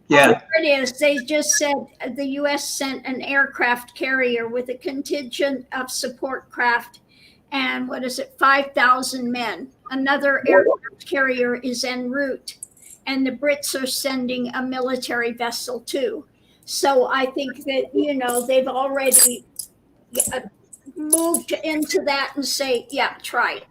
Yeah. There it is. They just said the U.S. sent an aircraft carrier with a contingent of support craft and 5,000 men. Another aircraft carrier is en route. And the Brits are sending a military vessel too. So I think that, you know, they've already moved into that and say, yeah, try it.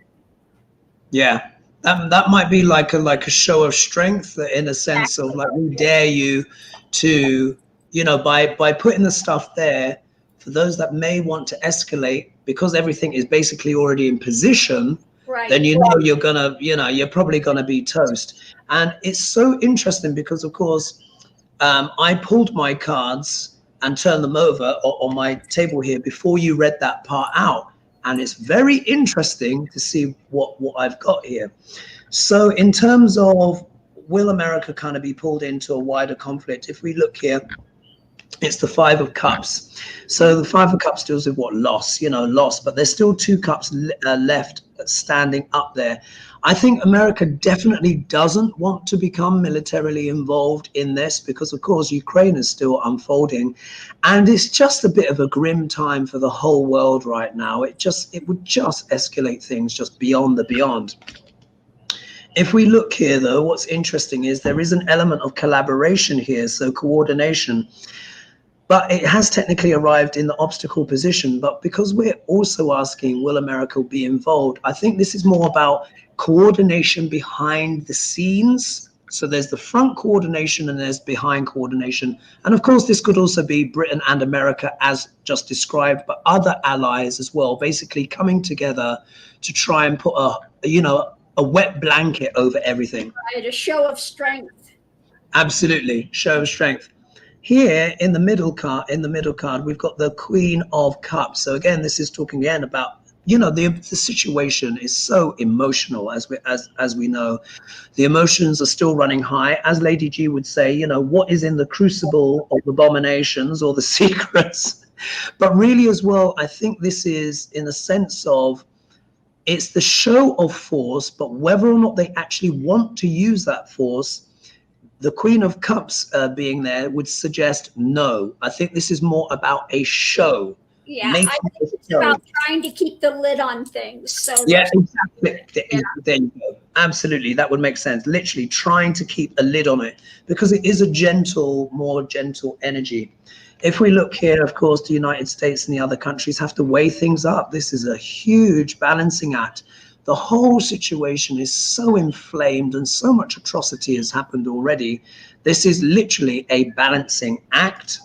Yeah, that might be like a show of strength, in a sense of like, we dare you to, you know, by putting the stuff there for those that may want to escalate, because everything is basically already in position. Right. Then you know you're probably gonna be toast. And it's so interesting because, of course, I pulled my cards and turned them over on my table here before you read that part out, and it's very interesting to see what I've got here. So in terms of, will America kind of be pulled into a wider conflict? If we look here, It's the Five of Cups. So the Five of Cups deals with what? Loss, loss. But there's still two cups left standing up there. I think America definitely doesn't want to become militarily involved in this because, of course, Ukraine is still unfolding. And it's just a bit of a grim time for the whole world right now. It would just escalate things just beyond the beyond. If we look here, though, what's interesting is there is an element of collaboration here, so coordination. But it has technically arrived in the obstacle position. But because we're also asking, will America be involved? I think this is more about coordination behind the scenes. So there's the front coordination and there's behind coordination. And of course, this could also be Britain and America as just described, but other allies as well, basically coming together to try and put a wet blanket over everything. Right, a show of strength. Absolutely, show of strength. Here in the middle card, we've got the Queen of Cups. So again, this is talking again about, the situation is so emotional, as we know. The emotions are still running high. As Lady G would say, what is in the crucible of abominations or the secrets? But really as well, I think this is in a sense of, it's the show of force, but whether or not they actually want to use that force, the Queen of Cups being there would suggest no. I think this is more about a show. Yeah, I think it's about trying to keep the lid on things. So yeah, exactly. Yeah. There you go. Absolutely, that would make sense. Literally trying to keep a lid on it because it is a more gentle energy. If we look here, of course, the United States and the other countries have to weigh things up. This is a huge balancing act. The whole situation is so inflamed and so much atrocity has happened already. This is literally a balancing act.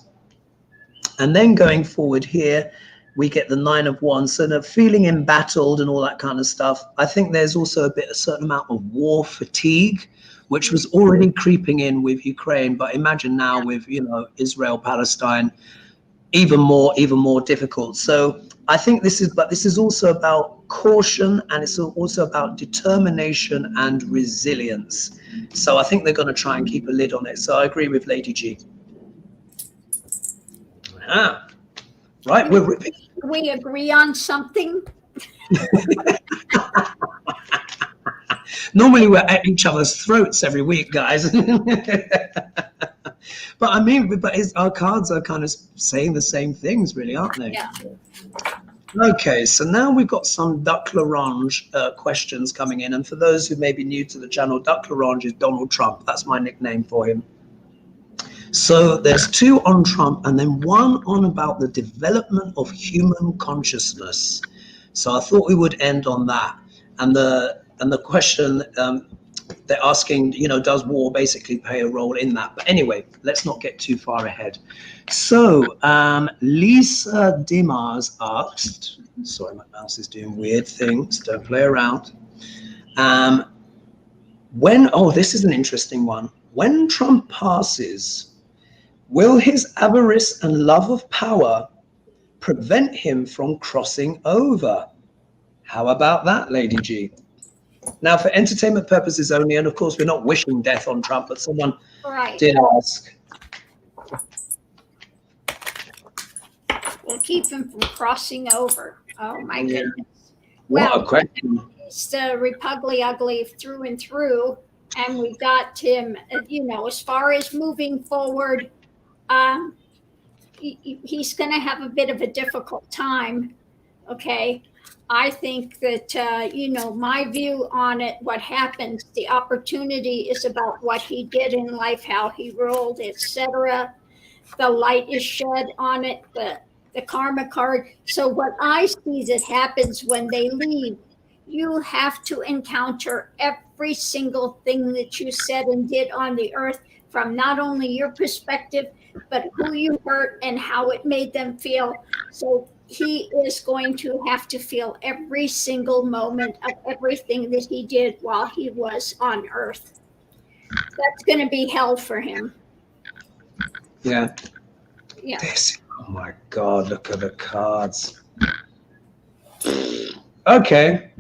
And then going forward here, we get the Nine of Wands. So the feeling embattled and all that kind of stuff. I think there's also a certain amount of war fatigue, which was already creeping in with Ukraine. But imagine now with, Israel, Palestine, even more difficult. So I think this is also about caution, and it's also about determination and resilience. So I think they're going to try and keep a lid on it. So I agree with Lady G. Right, we agree on something. Normally we're at each other's throats every week, guys. But I mean, our cards are kind of saying the same things, really, aren't they? Yeah. Okay, so now we've got some Duck L'Orange questions coming in. And for those who may be new to the channel, Duck L'Orange is Donald Trump. That's my nickname for him. So there's two on Trump and then one on about the development of human consciousness. So I thought we would end on that. And the question they're asking, does war basically play a role in that? But anyway, let's not get too far ahead. So Lisa Dimas asked, sorry, my mouse is doing weird things. Don't play around. This is an interesting one. When Trump passes, will his avarice and love of power prevent him from crossing over? How about that, Lady G? Now, for entertainment purposes only, and of course, we're not wishing death on Trump, but someone did ask. We'll keep him from crossing over. Oh, my goodness. What a question. He's repugly ugly through and through, and we got him, as far as moving forward, he's going to have a bit of a difficult time, okay? I think that, my view on it, what happens, the opportunity is about what he did in life, how he ruled, etc. The light is shed on it, the karma card. So what I see that happens when they leave, you have to encounter every single thing that you said and did on the earth from not only your perspective, but who you hurt and how it made them feel. So he is going to have to feel every single moment of everything that he did while he was on earth. That's going to be hell for him. Yeah. Yeah. Oh my God, look at the cards. Okay.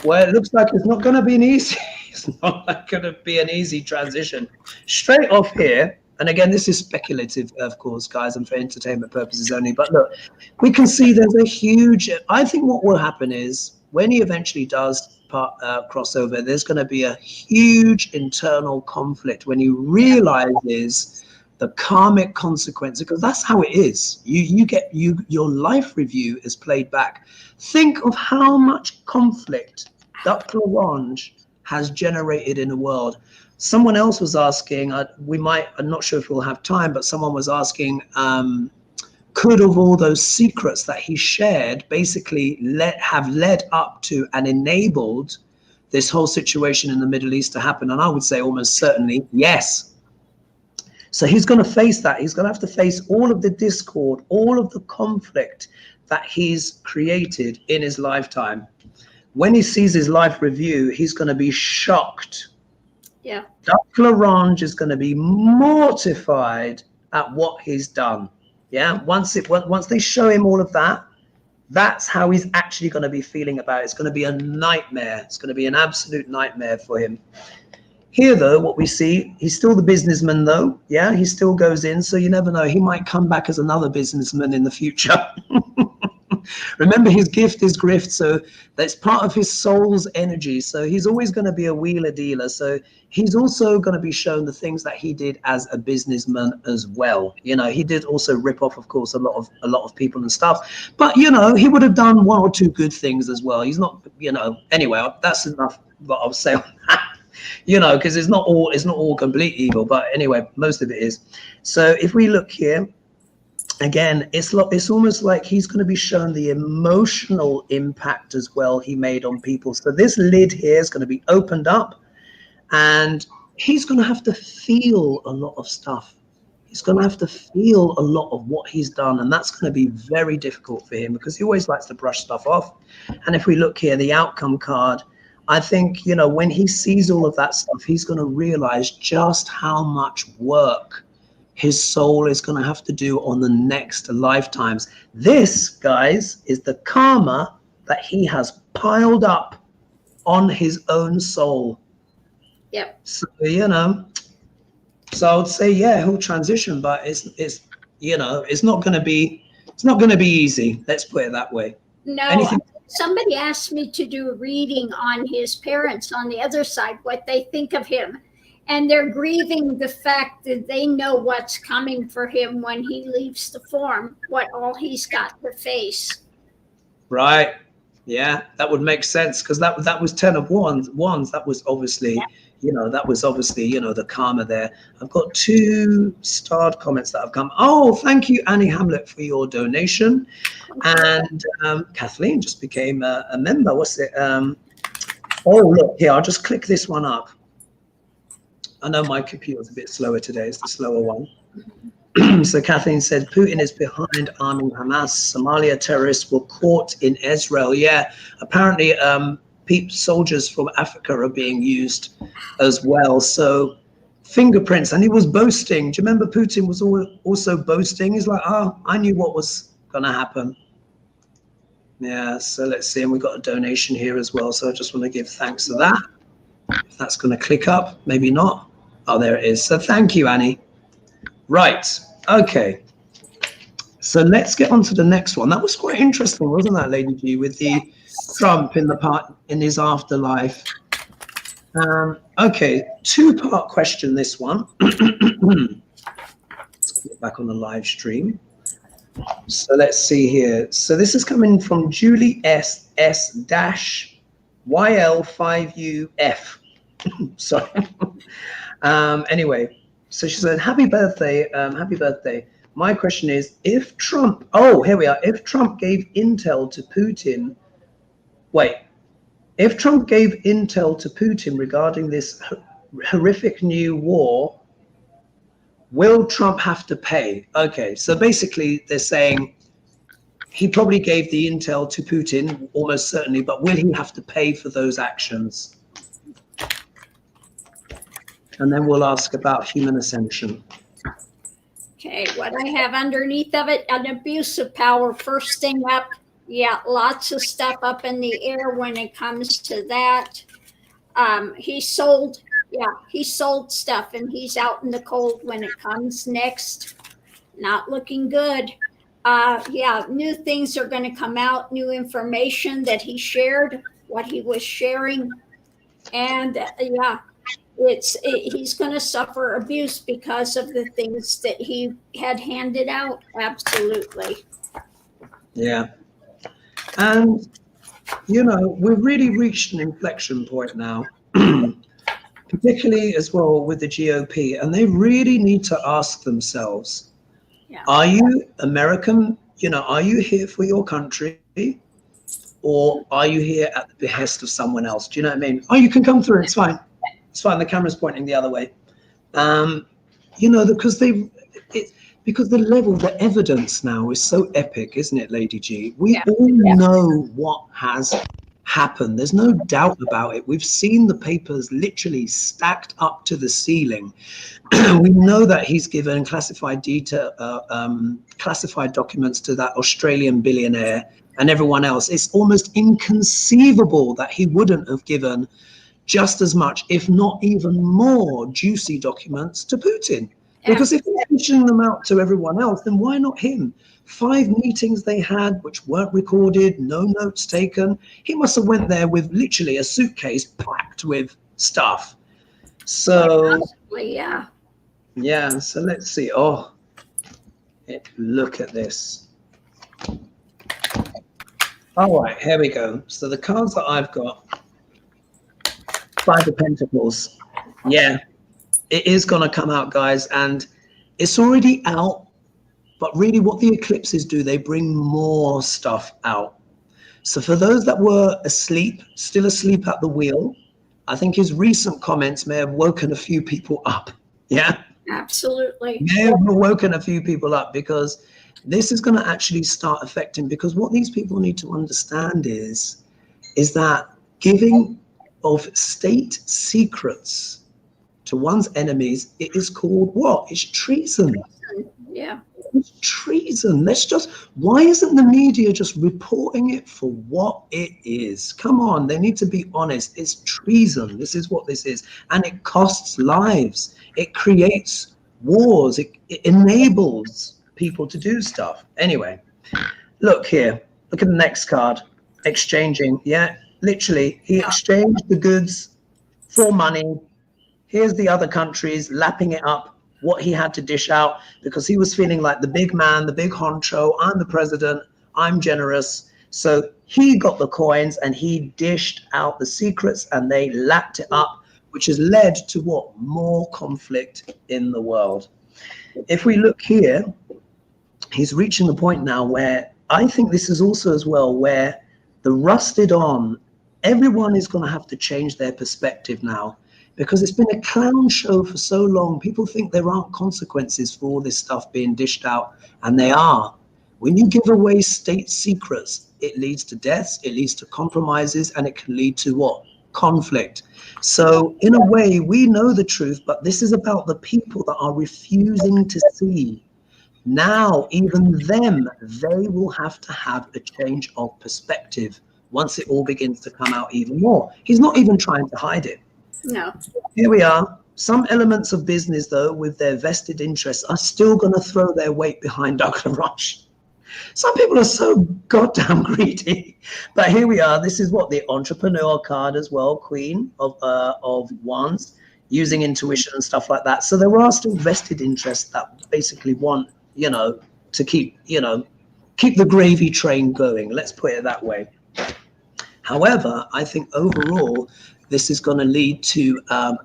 Well, it looks like it's not going to be an easy, it's not going to be an easy transition. Straight off here, And again, this is speculative, of course, guys, and for entertainment purposes only. But look, we can see there's a huge, I think what will happen is when he eventually does cross over, there's going to be a huge internal conflict when he realizes the karmic consequence, because that's how it is. Your life review is played back. Think of how much conflict Dr. Orange has generated in the world. Someone else was asking, I'm not sure if we'll have time, but someone was asking, could of all those secrets that he shared basically have led up to and enabled this whole situation in the Middle East to happen? And I would say almost certainly yes. So he's going to face that. He's going to have to face all of the discord, all of the conflict that he's created in his lifetime. When he sees his life review, he's going to be shocked. Yeah. Dr. Orange is going to be mortified at what he's done. Yeah. Once they show him all of that, that's how he's actually going to be feeling about it. It's going to be a nightmare. It's going to be an absolute nightmare for him. Here, though, what we see, he's still the businessman, though. Yeah, he still goes in. So you never know. He might come back as another businessman in the future. Remember, his gift is grift, so that's part of his soul's energy. So he's always going to be a wheeler dealer. So he's also going to be shown the things that he did as a businessman as well. You know, he did also rip off, of course, a lot of people and stuff. But you know, he would have done one or two good things as well. He's not, you know. Anyway, that's enough what I'll say on that. You know, because it's not all complete evil. But anyway, most of it is. So if we look here. Again, it's almost like he's going to be shown the emotional impact as well he made on people. So this lid here is going to be opened up, and he's going to have to feel a lot of stuff. He's going to have to feel a lot of what he's done, and that's going to be very difficult for him because he always likes to brush stuff off. And if we look here, the outcome card, I think, you know, when he sees all of that stuff, he's going to realize just how much work his soul is going to have to do on the next lifetimes. This, guys, is the karma that he has piled up on his own soul. Yep. So, you know, so I would say, yeah, he'll transition, but it's you know, it's not going to be easy. Let's put it that way. No, somebody asked me to do a reading on his parents on the other side, what they think of him. And they're grieving the fact that they know what's coming for him when he leaves the form, what all he's got to face. Right. Yeah, that would make sense because that was 10 of wands. That was obviously, you know, the karma there. I've got 2 starred comments that have come. Oh, thank you, Annie Hamlet, for your donation. And Kathleen just became a member. What's it? Oh, look here. I'll just click this one up. I know my computer's a bit slower today. It's the slower one. So Kathleen said, Putin is behind arming Hamas. Somalia terrorists were caught in Israel. Yeah, apparently soldiers from Africa are being used as well. So fingerprints, and he was boasting. Do you remember Putin was also boasting? He's like, oh, I knew what was going to happen. Yeah, so let's see. And we've got a donation here as well. So I just want to give thanks for that. If that's going to click up, maybe not. Oh, there it is. So thank you, Annie. Right. Okay. So let's get on to the next one. That was quite interesting, wasn't that, Lady G, with the Trump in his afterlife. Okay, 2-part question, this one. Let's get back on the live stream. So let's see here. So this is coming from Julie S-YL5UF. Sorry. Anyway, so she said, happy birthday. My question is, if Trump, if Trump gave intel to Putin, if Trump gave intel to Putin regarding this horrific new war, will Trump have to pay? Okay, so basically they're saying he probably gave the intel to Putin, almost certainly, but will he have to pay for those actions? And then we'll ask about human ascension. Okay, what I have underneath of it, an abuse of power, first thing up. Yeah, lots of stuff up in the air when it comes to that. He sold Yeah, he sold stuff and he's out in the cold when it comes next. Not looking good. Yeah, new things are going to come out, new information that he shared, what he was sharing. And yeah, he's going to suffer abuse because of the things that he had handed out. Absolutely. Yeah. And, you know, we've really reached an inflection point now, particularly as well with the GOP. And they really need to ask themselves, are you American? You know, are you here for your country? Or are you here at the behest of someone else? Do you know what I mean? Oh, you can come through. It's fine. It's fine. The camera's pointing the other way. You know, because because the level, the evidence now is so epic, isn't it, Lady G? We all know what has happened. There's no doubt about it. We've seen the papers literally stacked up to the ceiling. We know that he's given classified documents to that Australian billionaire and everyone else. It's almost inconceivable that he wouldn't have given just as much, if not even more, juicy documents to Putin. Because if he's pushing them out to everyone else, then why not him? 5 meetings they had, which weren't recorded, no notes taken. He must have went there with literally a suitcase packed with stuff. So, yeah, so let's see. Oh, look at this. All right, here we go. So the cards that I've got, 5 of Pentacles. Yeah, it is going to come out, guys, and it's already out. But really what the eclipses do, they bring more stuff out. So for those that were asleep, still asleep at the wheel, I think his recent comments may have woken a few people up. Yeah, absolutely. May have woken a few people up, because this is going to actually start affecting, because what these people need to understand is that giving of state secrets to one's enemies, it is called what? It's treason. Yeah. It's treason. Why isn't the media just reporting it for what it is? Come on, they need to be honest. It's treason. This is what this is. And it costs lives. It creates wars. It enables people to do stuff. Anyway, look here. Look at the next card. Exchanging. Yeah, literally, he exchanged the goods for money. Here's the other countries lapping it up, what he had to dish out, because he was feeling like the big man, the big honcho. I'm the president. I'm generous. So he got the coins and he dished out the secrets, and they lapped it up, which has led to what? More conflict in the world. If we look here, he's reaching the point now where I think this is also as well where the rusted on, everyone is going to have to change their perspective now. Because it's been a clown show for so long. People think there aren't consequences for all this stuff being dished out, and they are. When you give away state secrets, it leads to deaths, it leads to compromises, and it can lead to what? Conflict. So in a way, we know the truth, but this is about the people that are refusing to see. Now, even them, they will have to have a change of perspective once it all begins to come out even more. He's not even trying to hide it. No. Here we are. Some elements of business, though, with their vested interests, are still going to throw their weight behind Dr. Rush. Some people are so goddamn greedy. But here we are. This is what the entrepreneur card as well, Queen of Wands, using intuition and stuff like that. So there are still vested interests that basically want, to keep the gravy train going. Let's put it that way. However, I think overall, this is going to lead to a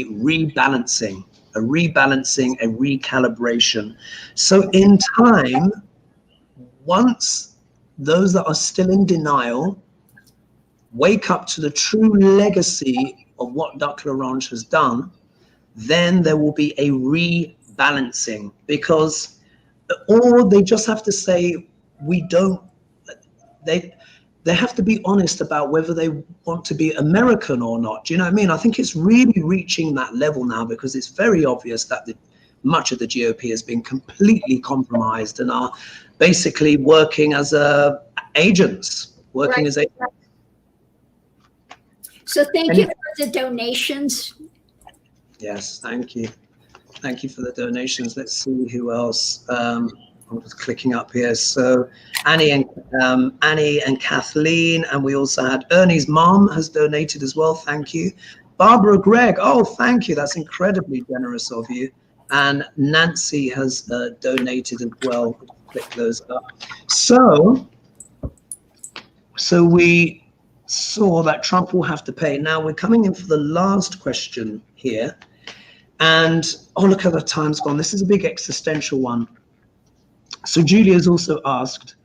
rebalancing, a recalibration. So in time, once those that are still in denial wake up to the true legacy of what Dr. Laurent has done, then there will be a rebalancing, because, or they just have to say, they have to be honest about whether they want to be American or not. Do you know what I mean? I think it's really reaching that level now, because it's very obvious that much of the GOP has been completely compromised and are basically working as agents. So thank you for the donations. Yes, thank you. Thank you for the donations. Let's see who else. I'm just clicking up here. So Annie and Kathleen, and we also had Ernie's mom has donated as well. Thank you. Barbara Gregg. Oh, thank you. That's incredibly generous of you. And Nancy has donated as well. Click those up. So we saw that Trump will have to pay. Now we're coming in for the last question here. And oh, look how the time's gone. This is a big existential one. So Julia's also asked,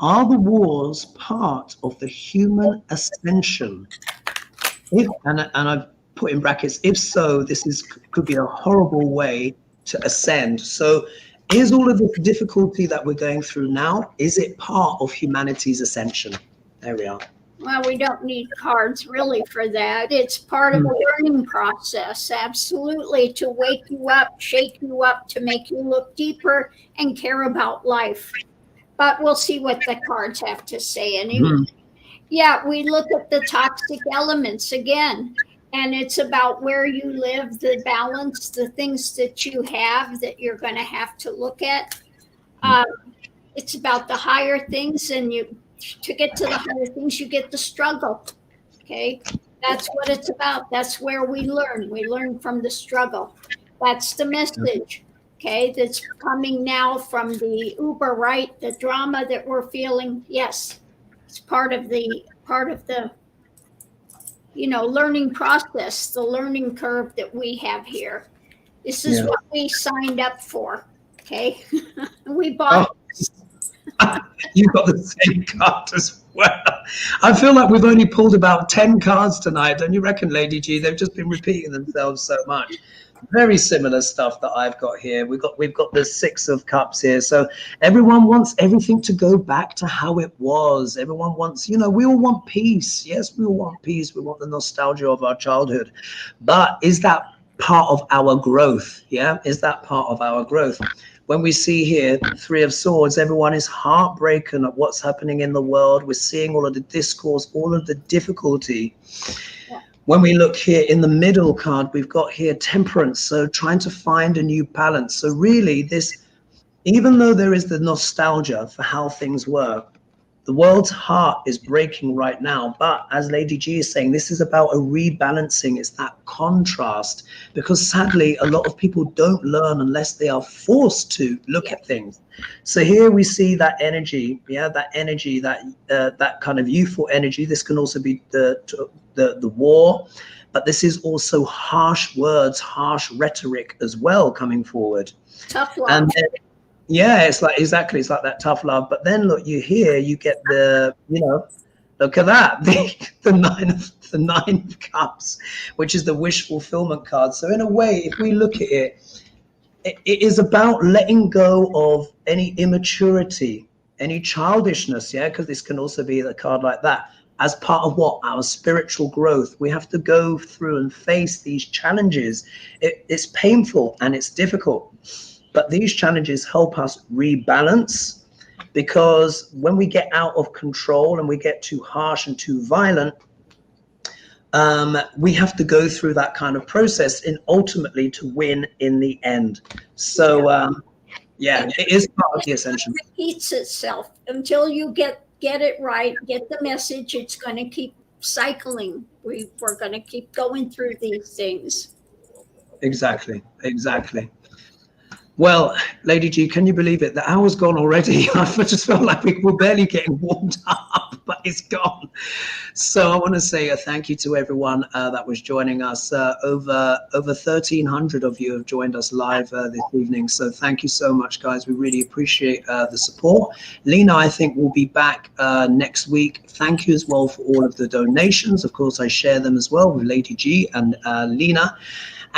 are the wars part of the human ascension? If, and I've put in brackets, if so, could be a horrible way to ascend. So is all of this difficulty that we're going through now, is it part of humanity's ascension? There we are. Well, we don't need cards really for that. It's part of a learning process, absolutely, to wake you up, shake you up, to make you look deeper and care about life. But we'll see what the cards have to say. And yeah, we look at the toxic elements again, and it's about where you live, the balance, the things that you have that you're going to have to look at. It's about the higher things, and to get to the higher things, you get the struggle. Okay, that's what it's about. That's where we learn. We learn from the struggle. That's the message. Okay, that's coming now from the uber right, the drama that we're feeling. Yes, it's part of the learning process, the learning curve that we have here. This is what we signed up for. Okay, we bought. You got the same card as well. I feel like we've only pulled about 10 cards tonight. Don't you reckon, Lady G? They've just been repeating themselves so much. Very similar stuff that I've got here. We've got the 6 of Cups here. So everyone wants everything to go back to how it was. Everyone wants, we all want peace. Yes, we all want peace. We want the nostalgia of our childhood. But is that part of our growth? Yeah, is that part of our growth? When we see here, 3 of Swords, everyone is heartbroken at what's happening in the world. We're seeing all of the discourse, all of the difficulty. Yeah. When we look here in the middle card, we've got here Temperance, so trying to find a new balance. So really this, even though there is the nostalgia for how things were, the world's heart is breaking right now. But as Lady G is saying, this is about a rebalancing. It's that contrast, because sadly, a lot of people don't learn unless they are forced to look at things. So here we see that energy, that energy, that kind of youthful energy. This can also be the war, but this is also harsh words, harsh rhetoric as well coming forward. Tough love. And then, yeah, it's like that tough love. But then look, you get the, look at that, the nine of Cups, which is the wish fulfillment card. So in a way, if we look at it, it is about letting go of any immaturity, any childishness, because this can also be a card like that. As part of our spiritual growth, we have to go through and face these challenges. It's painful and it's difficult. But these challenges help us rebalance, because when we get out of control and we get too harsh and too violent, we have to go through that kind of process and ultimately to win in the end. So, it is part of the ascension. It repeats itself until you get it right, get the message. It's going to keep cycling. We're going to keep going through these things. Exactly. Well, Lady G, can you believe it? The hour's gone already. I just felt like we're barely getting warmed up, but it's gone. So I want to say a thank you to everyone that was joining us. Over 1,300 of you have joined us live this evening. So thank you so much, guys. We really appreciate the support. Lena, I think, will be back next week. Thank you as well for all of the donations. Of course, I share them as well with Lady G and Lena.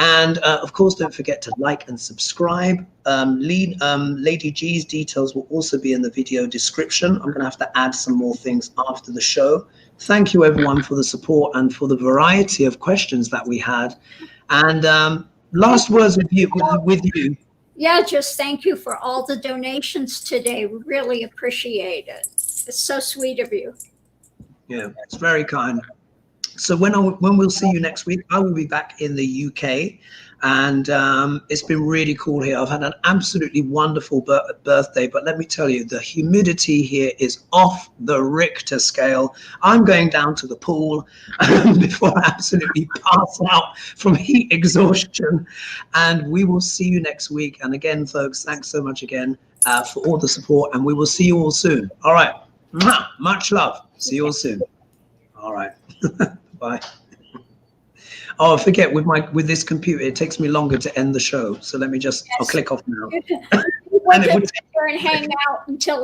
And of course, don't forget to like and subscribe. Lady G's details will also be in the video description. I'm going to have to add some more things after the show. Thank you, everyone, for the support and for the variety of questions that we had. And last words with you. Yeah, just thank you for all the donations today. We really appreciate it. It's so sweet of you. Yeah, it's very kind. So when we'll see you next week, I will be back in the UK. And it's been really cool here. I've had an absolutely wonderful birthday, but let me tell you, the humidity here is off the Richter scale. I'm going down to the pool before I absolutely pass out from heat exhaustion. And we will see you next week. And again, folks, thanks so much again for all the support, and we will see you all soon. All right. Much love. See you all soon. All right. Bye. Oh, I forget, with this computer, it takes me longer to end the show. So let me just, I'll click off now. And it would and hang out until